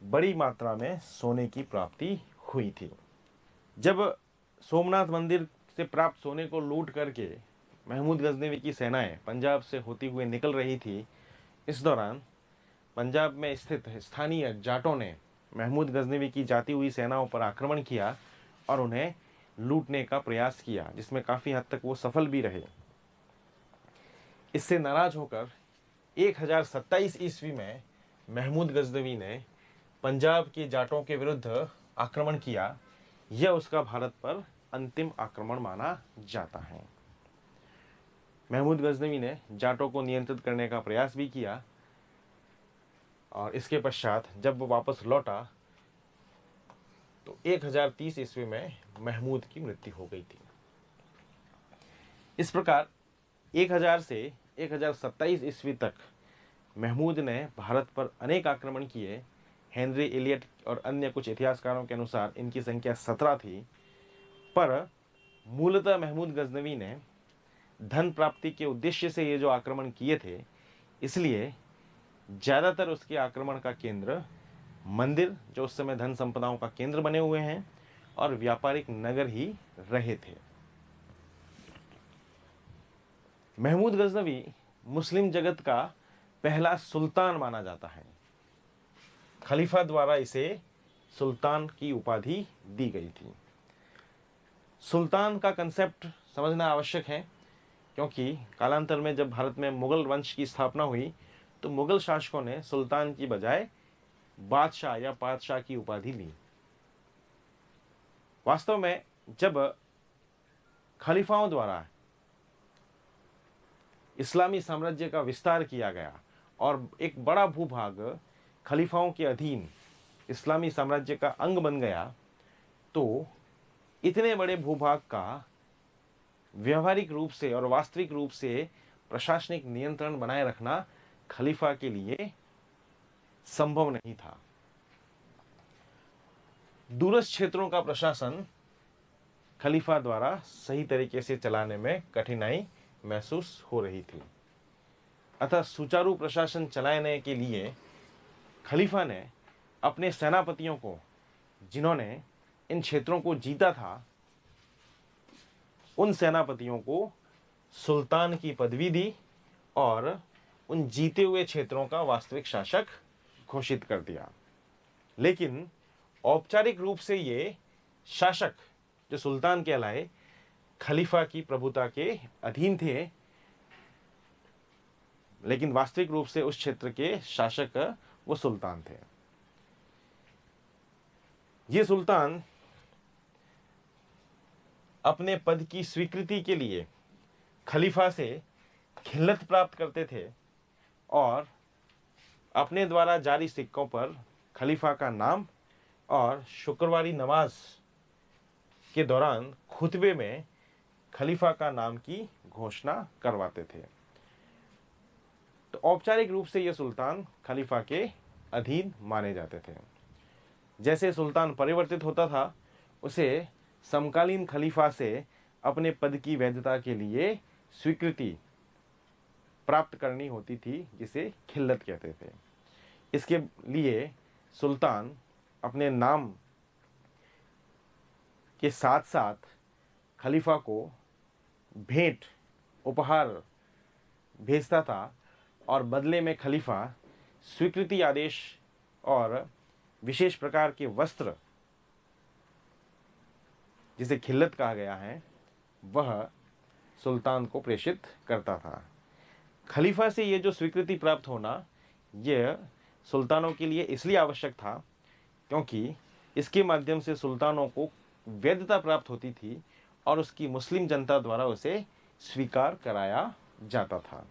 बड़ी मात्रा में सोने की प्राप्ति हुई थी। जब सोमनाथ मंदिर से प्राप्त सोने को लूट करके महमूद गजनवी की सेनाएं पंजाब से होती हुए निकल रही थी, इस दौरान पंजाब में स्थित स्थानीय जाटों ने महमूद गजनवी की जाती हुई सेनाओं पर आक्रमण किया और उन्हें लूटने का प्रयास किया, जिसमें काफ़ी हद तक वो सफल भी रहे। इससे नाराज होकर 1027 ईस्वी में महमूद गजनवी ने पंजाब के जाटों के विरुद्ध आक्रमण किया। यह उसका भारत पर अंतिम आक्रमण माना जाता है। महमूद गजनवी ने जाटों को नियंत्रित करने का प्रयास भी किया और इसके पश्चात जब वो वापस लौटा तो 1030 ईस्वी में महमूद की मृत्यु हो गई थी। इस प्रकार 1000 से 1027 ईस्वी तक महमूद ने भारत पर अनेक आक्रमण किए। हेनरी एलियट और अन्य कुछ इतिहासकारों के अनुसार इनकी संख्या 17 थी, पर मूलतः महमूद गजनवी ने धन प्राप्ति के उद्देश्य से ये जो आक्रमण किए थे, इसलिए ज़्यादातर उसके आक्रमण का केंद्र मंदिर, जो उस समय धन संपदाओं का केंद्र बने हुए हैं, और व्यापारिक नगर ही रहे थे। महमूद गजनवी मुस्लिम जगत का पहला सुल्तान माना जाता है। खलीफा द्वारा इसे सुल्तान की उपाधि दी गई थी। सुल्तान का कंसेप्ट समझना आवश्यक है, क्योंकि कालांतर में जब भारत में मुगल वंश की स्थापना हुई तो मुगल शासकों ने सुल्तान की बजाय बादशाह या पातशाह की उपाधि ली। वास्तव में जब खलीफाओं द्वारा इस्लामी साम्राज्य का विस्तार किया गया और एक बड़ा भूभाग खलीफाओं के अधीन इस्लामी साम्राज्य का अंग बन गया, तो इतने बड़े भूभाग का व्यवहारिक रूप से और वास्तविक रूप से प्रशासनिक नियंत्रण बनाए रखना खलीफा के लिए संभव नहीं था। दूरस्थ क्षेत्रों का प्रशासन खलीफा द्वारा सही तरीके से चलाने में कठिनाई महसूस हो रही थी। अतः सुचारू प्रशासन चलाने के लिए खलीफा ने अपने सेनापतियों को, जिन्होंने इन क्षेत्रों को जीता था, उन सेनापतियों को सुल्तान की पदवी दी और उन जीते हुए क्षेत्रों का वास्तविक शासक घोषित कर दिया। लेकिन औपचारिक रूप से ये शासक, जो सुल्तान कहलाए, खलीफा की प्रभुता के अधीन थे, लेकिन वास्तविक रूप से उस क्षेत्र के शासक वो सुल्तान थे। ये सुल्तान अपने पद की स्वीकृति के लिए खलीफा से खिल्लत प्राप्त करते थे और अपने द्वारा जारी सिक्कों पर खलीफा का नाम और शुक्रवारी नमाज के दौरान खुतबे में खलीफा का नाम की घोषणा करवाते थे। तो औपचारिक रूप से ये सुल्तान खलीफा के अधीन माने जाते थे। जैसे सुल्तान परिवर्तित होता था, उसे समकालीन खलीफा से अपने पद की वैधता के लिए स्वीकृति प्राप्त करनी होती थी, जिसे खिल्लत कहते थे। इसके लिए सुल्तान अपने नाम के साथ साथ खलीफा को भेंट, उपहार भेजता था और बदले में खलीफा स्वीकृति आदेश और विशेष प्रकार के वस्त्र, जिसे खिल्लत कहा गया है, वह सुल्तान को प्रेषित करता था। खलीफा से ये जो स्वीकृति प्राप्त होना, यह सुल्तानों के लिए इसलिए आवश्यक था क्योंकि इसके माध्यम से सुल्तानों को वैधता प्राप्त होती थी और उसकी मुस्लिम जनता द्वारा उसे स्वीकार कराया जाता था।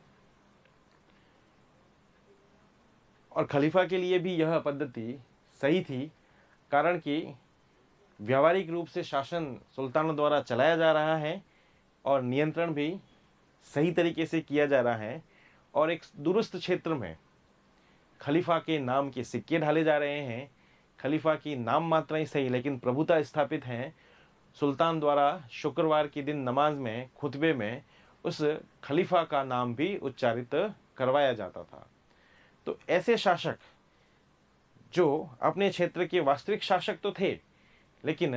और खलीफा के लिए भी यह पद्धति सही थी, कारण कि व्यावहारिक रूप से शासन सुल्तानों द्वारा चलाया जा रहा है और नियंत्रण भी सही तरीके से किया जा रहा है, और एक दूरस्थ क्षेत्र में खलीफा के नाम के सिक्के ढाले जा रहे हैं। खलीफा की नाम मात्रा ही सही, लेकिन प्रभुता स्थापित है। सुल्तान द्वारा शुक्रवार के दिन नमाज में, खुतबे में उस खलीफा का नाम भी उच्चारित करवाया जाता था। तो ऐसे शासक, जो अपने क्षेत्र के वास्तविक शासक तो थे, लेकिन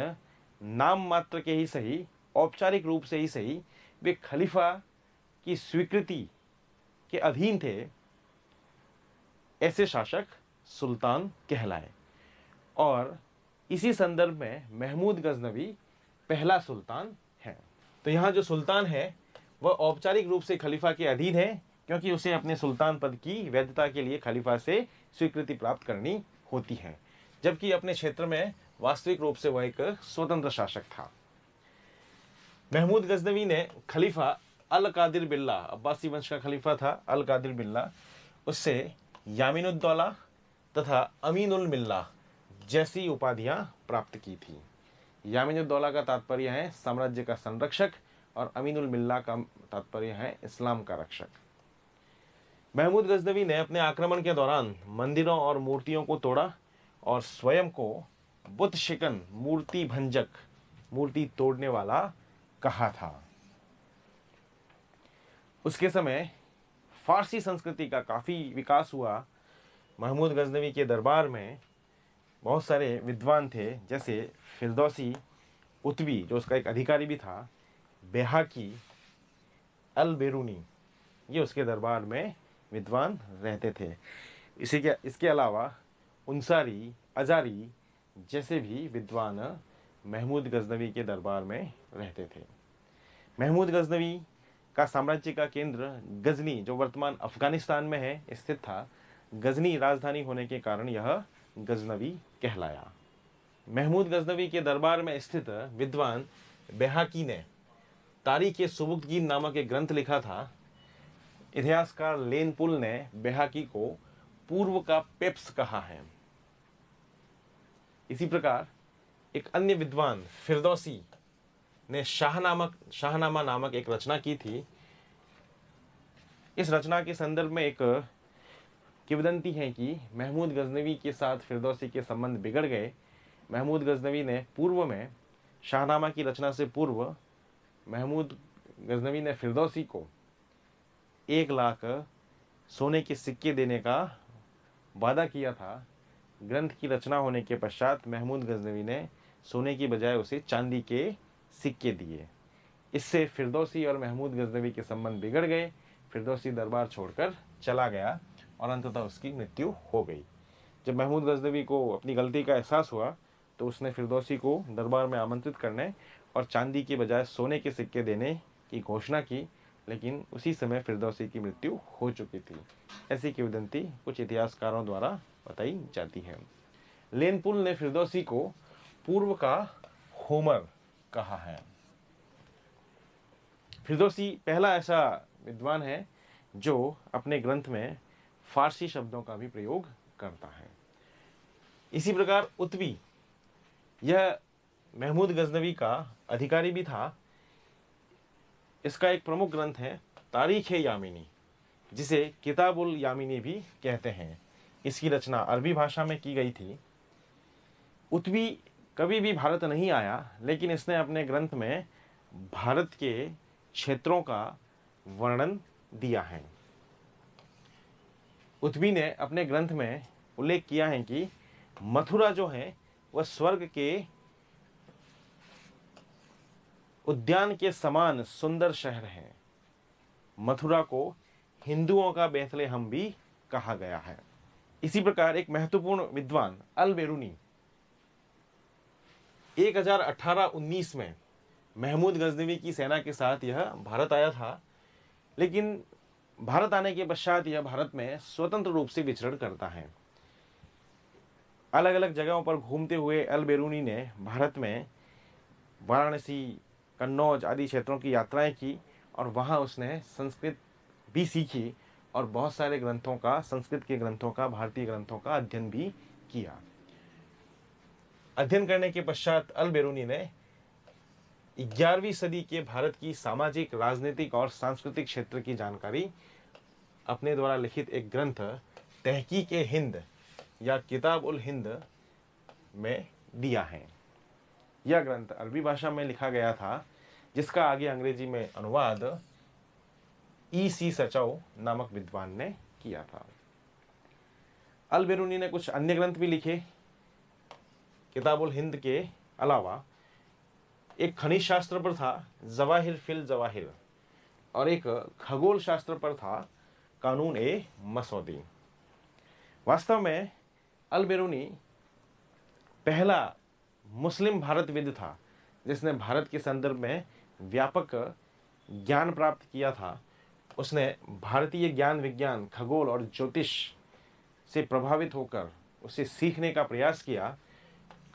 नाम मात्र के ही सही, औपचारिक रूप से ही सही, वे खलीफा की स्वीकृति के अधीन थे, ऐसे शासक सुल्तान कहलाए। और इसी संदर्भ में महमूद गजनवी पहला सुल्तान है। तो यहाँ जो सुल्तान है वह औपचारिक रूप से खलीफा के अधीन है, क्योंकि उसे अपने सुल्तान पद की वैधता के लिए खलीफा से स्वीकृति प्राप्त करनी होती है, जबकि अपने क्षेत्र में वास्तविक रूप से वह एक स्वतंत्र शासक था। महमूद गजनवी ने खलीफा अल कादिर बिल्ला, अब्बासी वंश का खलीफा था अल कादिर बिल्ला, उससे यामीनुद्दौला तथा अमीनुल मिल्ला जैसी उपाधियां प्राप्त की थी। यामीनुद्दौला का तात्पर्य है साम्राज्य का संरक्षक और अमीनुल मिल्ला का तात्पर्य है इस्लाम का रक्षक। महमूद गजनवी ने अपने आक्रमण के दौरान मंदिरों और मूर्तियों को तोड़ा और स्वयं को बुत शिकन, मूर्ति भंजक, मूर्ति तोड़ने वाला कहा था। उसके समय फारसी संस्कृति का काफी विकास हुआ। महमूद गजनवी के दरबार में बहुत सारे विद्वान थे, जैसे फिरदौसी, उतबी जो उसका एक अधिकारी भी था, बेहाकी, अल बेरूनी, ये उसके दरबार में विद्वान रहते थे। इसके अलावा उनसारी, अजारी जैसे भी विद्वान महमूद गजनवी के दरबार में रहते थे। महमूद गजनवी का साम्राज्य का केंद्र गजनी, जो वर्तमान अफगानिस्तान में है, स्थित था। गजनी राजधानी होने के कारण यह गजनवी कहलाया। महमूद गजनवी के दरबार में स्थित विद्वान बेहाकी ने तारीख-ए-सुबुक्तगीन नामक एक ग्रंथ लिखा था। इतिहासकार लेनपुल ने बेहाकी को पूर्व का पेप्स कहा है। इसी प्रकार एक अन्य विद्वान फिरदौसी ने शाहनामा नामक एक रचना की थी। इस रचना के संदर्भ में एक किंवदंती है कि महमूद गजनवी के साथ फिरदौसी के संबंध बिगड़ गए। महमूद गजनवी ने पूर्व में, शाहनामा की रचना से पूर्व, महमूद गजनवी ने फिरदौसी को 1 लाख सोने के सिक्के देने का वादा किया था। ग्रंथ की रचना होने के पश्चात महमूद गजनवी ने सोने की बजाय उसे चांदी के सिक्के दिए। इससे फिरदौसी और महमूद गजनवी के संबंध बिगड़ गए। फिरदौसी दरबार छोड़कर चला गया और अंततः उसकी मृत्यु हो गई। जब महमूद गजनवी को अपनी गलती का एहसास हुआ तो उसने फिरदौसी को दरबार में आमंत्रित करने और चांदी के बजाय सोने के सिक्के देने की घोषणा की, लेकिन उसी समय फिरदौसी की मृत्यु हो चुकी थी। ऐसी किंवदंती कुछ इतिहासकारों द्वारा बताई जाती है। लेनपुल ने फिरदौसी को पूर्व का होमर कहा है। फिरदौसी पहला ऐसा विद्वान है जो अपने ग्रंथ में फारसी शब्दों का भी प्रयोग करता है। इसी प्रकार उतबी, यह महमूद गजनवी का अधिकारी भी था। इसका एक प्रमुख ग्रंथ है तारीख-ए-यामीनी, जिसे किताबुल यामीनी भी कहते हैं। इसकी रचना अरबी भाषा में की गई थी। उतबी कभी भी भारत नहीं आया, लेकिन इसने अपने ग्रंथ में भारत के क्षेत्रों का वर्णन दिया है। उतबी ने अपने ग्रंथ में उल्लेख किया है कि मथुरा जो है वह स्वर्ग के उद्यान के समान सुंदर शहर है। मथुरा को हिंदुओं का बेथलेहम भी कहा गया है। इसी प्रकार एक महत्वपूर्ण विद्वान अल बेरूनी 1018-19 में महमूद गजनवी की सेना के साथ यह भारत आया था, लेकिन भारत आने के पश्चात यह भारत में स्वतंत्र रूप से विचरण करता है। अलग अलग जगहों पर घूमते हुए अल बेरूनी ने भारत में वाराणसी, कन्नौज आदि क्षेत्रों की यात्राएं की और वहां उसने संस्कृत भी सीखी और बहुत सारे ग्रंथों का, संस्कृत के ग्रंथों का, भारतीय ग्रंथों का अध्ययन भी किया। अध्ययन करने के पश्चात अल बेरूनी ने 11वीं सदी के भारत की सामाजिक, राजनीतिक और सांस्कृतिक क्षेत्र की जानकारी अपने द्वारा लिखित एक ग्रंथ तहकीक-ए-हिंद या किताब-उल-हिंद में दिया है। यह ग्रंथ अरबी भाषा में लिखा गया था, जिसका आगे अंग्रेजी में अनुवाद E.C. सचौ नामक विद्वान ने किया था। अल बेरूनी ने कुछ अन्य ग्रंथ भी लिखे। किताबुल हिंद के अलावा एक खनिज शास्त्र पर था जवाहिर फिल जवाहिर और एक खगोल शास्त्र पर था कानून-ए-मसौदी। वास्तव में अल बेरूनी पहला मुस्लिम भारतविद था जिसने भारत के संदर्भ में व्यापक ज्ञान प्राप्त किया था। उसने भारतीय ज्ञान, विज्ञान, खगोल और ज्योतिष से प्रभावित होकर उसे सीखने का प्रयास किया।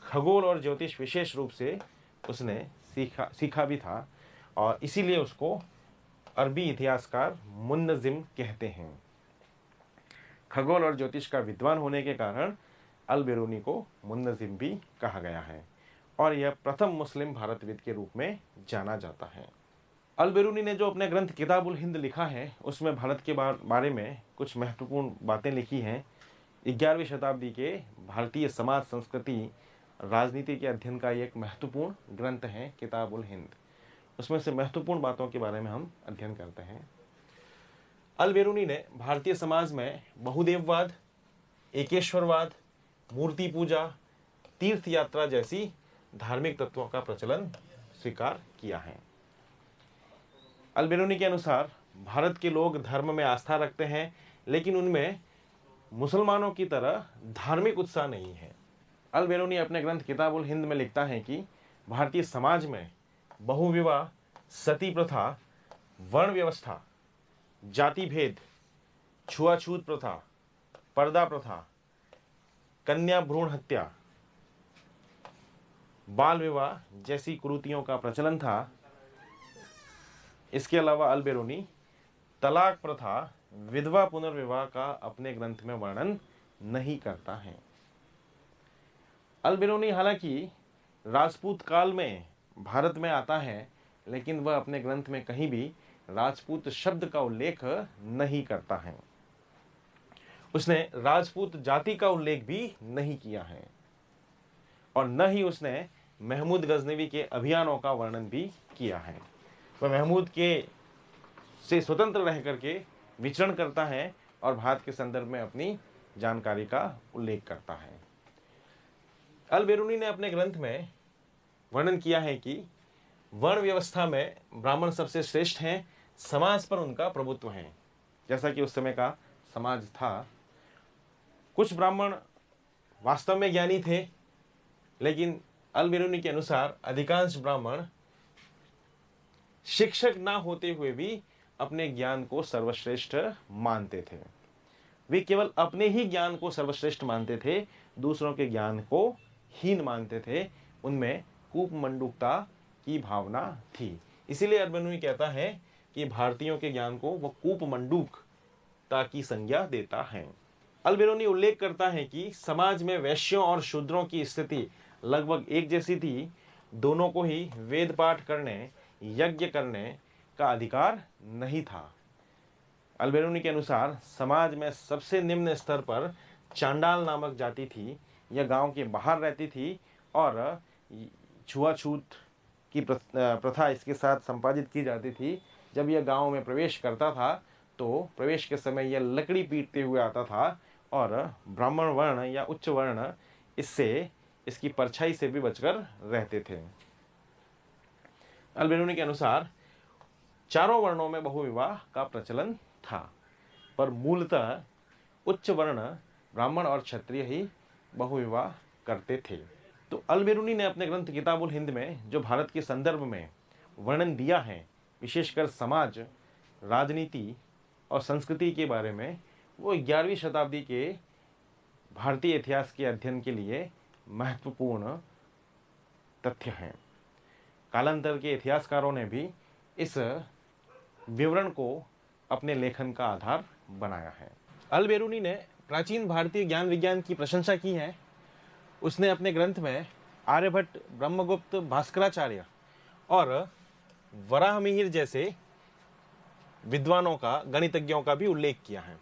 खगोल और ज्योतिष विशेष रूप से उसने सीखा भी था और इसीलिए उसको अरबी इतिहासकार मुन्नजिम कहते हैं। खगोल और ज्योतिष का विद्वान होने के कारण अल बेरूनी को मुन्नजिम भी कहा गया है और यह प्रथम मुस्लिम भारतविद के रूप में जाना जाता है। अल बेरूनी ने जो अपने ग्रंथ किताबुल हिंद लिखा है उसमें भारत के बारे में कुछ महत्वपूर्ण बातें लिखी हैं। 11वीं शताब्दी के भारतीय समाज, संस्कृति, राजनीति के अध्ययन का एक महत्वपूर्ण ग्रंथ है किताबुल हिंद। उसमें से महत्वपूर्ण बातों के बारे में हम अध्ययन करते हैं। अल बेरूनी ने भारतीय समाज में बहुदेववाद, एकेश्वरवाद, मूर्ति पूजा, तीर्थ यात्रा जैसी धार्मिक तत्वों का प्रचलन स्वीकार किया है। अल बेरूनी के अनुसार भारत के लोग धर्म में आस्था रखते हैं, लेकिन उनमें मुसलमानों की तरह धार्मिक उत्साह नहीं है। अल बेरूनी अपने ग्रंथ किताबुल हिंद में लिखता है कि भारतीय समाज में बहुविवाह, सती प्रथा, वर्ण व्यवस्था, जाति भेद, छुआछूत प्रथा, पर्दा प्रथा, कन्या भ्रूण हत्या, बाल विवाह जैसी कुरीतियों का प्रचलन था। इसके अलावा अल बेरूनी तलाक प्रथा, विधवा पुनर्विवाह का अपने ग्रंथ में वर्णन नहीं करता है। अल बेरूनी हालांकि राजपूत काल में भारत में आता है, लेकिन वह अपने ग्रंथ में कहीं भी राजपूत शब्द का उल्लेख नहीं करता है। उसने राजपूत जाति का उल्लेख भी नहीं किया है और न ही उसने महमूद गजनवी के अभियानों का वर्णन भी किया है। वह महमूद के से स्वतंत्र रह करके विचरण करता है और भारत के संदर्भ में अपनी जानकारी का उल्लेख करता है। अल बेरूनी ने अपने ग्रंथ में वर्णन किया है कि वर्ण व्यवस्था में ब्राह्मण सबसे श्रेष्ठ हैं, समाज पर उनका प्रभुत्व है। जैसा कि उस समय का समाज था, कुछ ब्राह्मण वास्तव में ज्ञानी थे, लेकिन अल बेरूनी के अनुसार अधिकांश ब्राह्मण शिक्षक ना होते हुए भी अपने ज्ञान को सर्वश्रेष्ठ मानते थे। वे केवल अपने ही ज्ञान को सर्वश्रेष्ठ मानते थे, दूसरों के ज्ञान को हीन मानते थे। उनमें कूपमंडूकता की भावना थी। इसीलिए अल बेरूनी कहता है कि भारतीयों के ज्ञान को वह कूपमंडूकता की संज्ञा देता है। अल बेरूनी उल्लेख करता है कि समाज में वैश्यों और शूद्रों की स्थिति लगभग एक जैसी थी। दोनों को ही वेद पाठ करने, यज्ञ करने का अधिकार नहीं था। अल बेरूनी के अनुसार समाज में सबसे निम्न स्तर पर चांडाल नामक जाति थी। यह गांव के बाहर रहती थी और छुआछूत की प्रथा इसके साथ संपादित की जाती थी। जब यह गांव में प्रवेश करता था तो प्रवेश के समय यह लकड़ी पीटते हुए आता था और ब्राह्मण वर्ण या उच्च वर्ण इसकी परछाई से भी बचकर रहते थे। अल बेरूनी के अनुसार चारों वर्णों में बहुविवाह का प्रचलन था, पर मूलतः उच्च वर्ण ब्राह्मण और क्षत्रिय ही बहुविवाह करते थे। तो अल बेरूनी ने अपने ग्रंथ किताबुल हिंद में जो भारत के संदर्भ में वर्णन दिया है, विशेषकर समाज, राजनीति और संस्कृति के बारे में, वो 11वीं शताब्दी के भारतीय इतिहास के अध्ययन के लिए महत्वपूर्ण तथ्य हैं। कालांतर के इतिहासकारों ने भी इस विवरण को अपने लेखन का आधार बनाया है। अल बेरूनी ने प्राचीन भारतीय ज्ञान विज्ञान की प्रशंसा की है। उसने अपने ग्रंथ में आर्यभट्ट, ब्रह्मगुप्त, भास्कराचार्य और वराहमिहिर जैसे विद्वानों का, गणितज्ञों का भी उल्लेख किया है।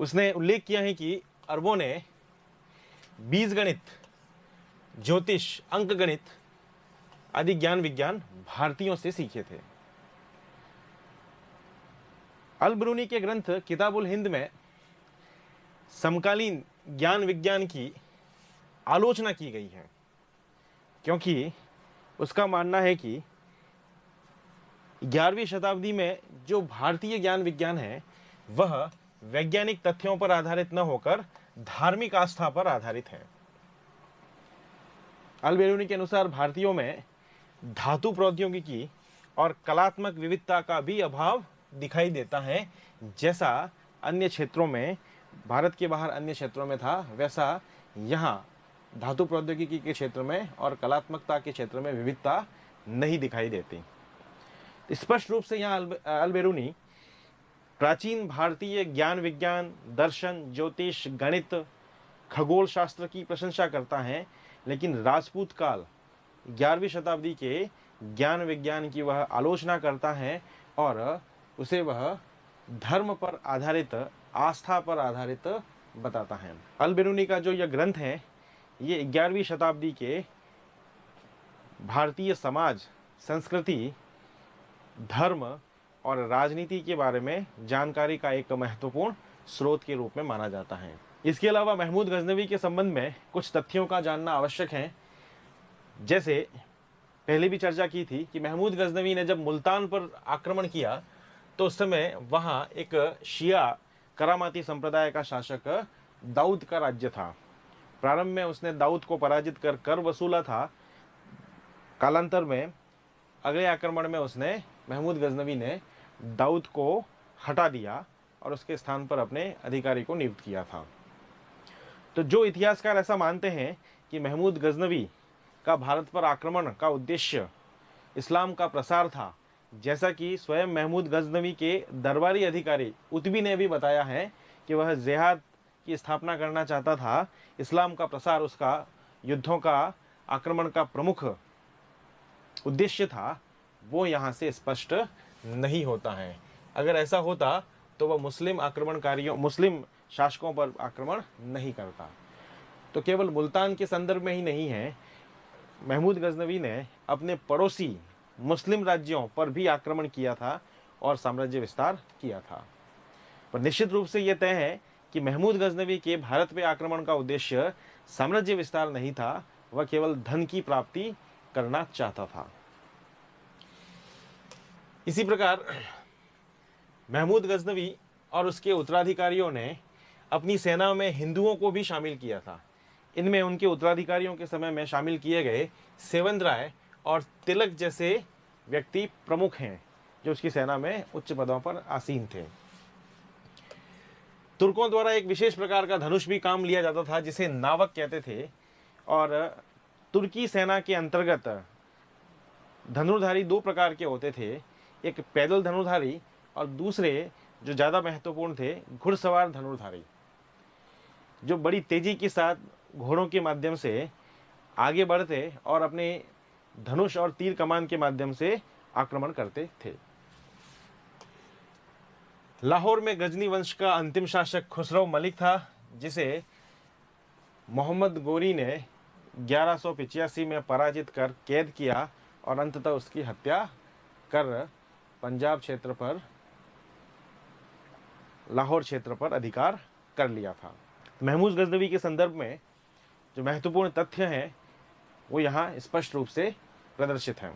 उसने उल्लेख किया है कि अरबों ने बीजगणित, ज्योतिष, अंकगणित आदि ज्ञान विज्ञान भारतीयों से सीखे थे। अल बेरूनी के ग्रंथ किताबुल हिंद में समकालीन ज्ञान विज्ञान की आलोचना की गई है, क्योंकि उसका मानना है कि 11वीं शताब्दी में जो भारतीय ज्ञान विज्ञान है वह वैज्ञानिक तथ्यों पर आधारित न होकर धार्मिक आस्था पर आधारित है। अल बेरूनी के अनुसार भारतीयों में धातु प्रौद्योगिकी और कलात्मक विविधता का भी अभाव दिखाई देता है। जैसा अन्य क्षेत्रों में, भारत के बाहर अन्य क्षेत्रों में था, वैसा यहाँ धातु प्रौद्योगिकी के क्षेत्र में और कलात्मकता के क्षेत्र में विविधता नहीं दिखाई देती। स्पष्ट रूप से यहाँ अल-बेरूनी प्राचीन भारतीय ज्ञान विज्ञान, दर्शन, ज्योतिष, गणित, खगोल शास्त्र की प्रशंसा करता है, लेकिन राजपूत काल 11वीं शताब्दी के ज्ञान विज्ञान की वह आलोचना करता है और उसे वह धर्म पर आधारित, आस्था पर आधारित बताता है। अल-बेरूनी का जो यह ग्रंथ है, ये 11वीं शताब्दी के भारतीय समाज, संस्कृति, धर्म और राजनीति के बारे में जानकारी का एक महत्वपूर्ण स्रोत के रूप में माना जाता है। इसके अलावा महमूद गजनवी के संबंध में कुछ तथ्यों का जानना आवश्यक है। जैसे पहले भी चर्चा की थी कि महमूद गजनवी ने जब मुल्तान पर आक्रमण किया तो उस समय वहाँ एक शिया करामाती संप्रदाय का शासक दाऊद का राज्य था। प्रारंभ में उसने दाऊद को पराजित कर कर वसूला था। कालांतर में अगले आक्रमण में उसने महमूद गजनवी ने दाऊद को हटा दिया और उसके स्थान पर अपने अधिकारी को नियुक्त किया था। तो जो इतिहासकार ऐसा मानते हैं कि महमूद गजनवी का भारत पर आक्रमण का उद्देश्य इस्लाम का प्रसार था, जैसा कि स्वयं महमूद गजनवी के दरबारी अधिकारी उतबी ने भी बताया है कि वह जिहाद की स्थापना करना चाहता था, इस्लाम का प्रसार उसका युद्धों का आक्रमण का प्रमुख उद्देश्य था, वो यहाँ से स्पष्ट नहीं होता है। अगर ऐसा होता तो वह मुस्लिम आक्रमणकारियों, मुस्लिम शासकों पर आक्रमण नहीं करता। तो केवल मुल्तान के संदर्भ में ही नहीं है, महमूद गजनवी ने अपने पड़ोसी मुस्लिम राज्यों पर भी आक्रमण किया था और साम्राज्य विस्तार किया था। पर निश्चित रूप से यह तय है कि महमूद गजनवी के भारत पे आक्रमण का उद्देश्य साम्राज्य विस्तार नहीं था, वह केवल धन की प्राप्ति करना चाहता था। इसी प्रकार महमूद गजनवी और उसके उत्तराधिकारियों ने अपनी सेना में हिंदुओं को भी शामिल किया था। इनमें उनके उत्तराधिकारियों के समय में शामिल किए गए सेवंत राय और तिलक जैसे व्यक्ति प्रमुख हैं, जो उसकी सेना में उच्च पदों पर आसीन थे। तुर्कों द्वारा एक विशेष प्रकार का धनुष भी काम लिया जाता था, जिसे नावक कहते थे, और तुर्की सेना के अंतर्गत धनुर्धारी दो प्रकार के होते थे, एक पैदल धनुर्धारी और दूसरे जो ज़्यादा महत्वपूर्ण थे, घुड़सवार धनुर्धारी, जो बड़ी तेजी के साथ घोड़ों के माध्यम से आगे बढ़ते और अपने धनुष और तीर कमान के माध्यम से आक्रमण करते थे। लाहौर में गजनी वंश का अंतिम शासक खुसरो मलिक था, जिसे मोहम्मद गोरी ने 1185 में पराजित कर कैद किया और अंततः उसकी हत्या कर पंजाब क्षेत्र पर, लाहौर क्षेत्र पर अधिकार कर लिया था। महमूद गजनवी के संदर्भ में जो महत्वपूर्ण तथ्य हैं वो यहाँ स्पष्ट रूप से प्रदर्शित हैं।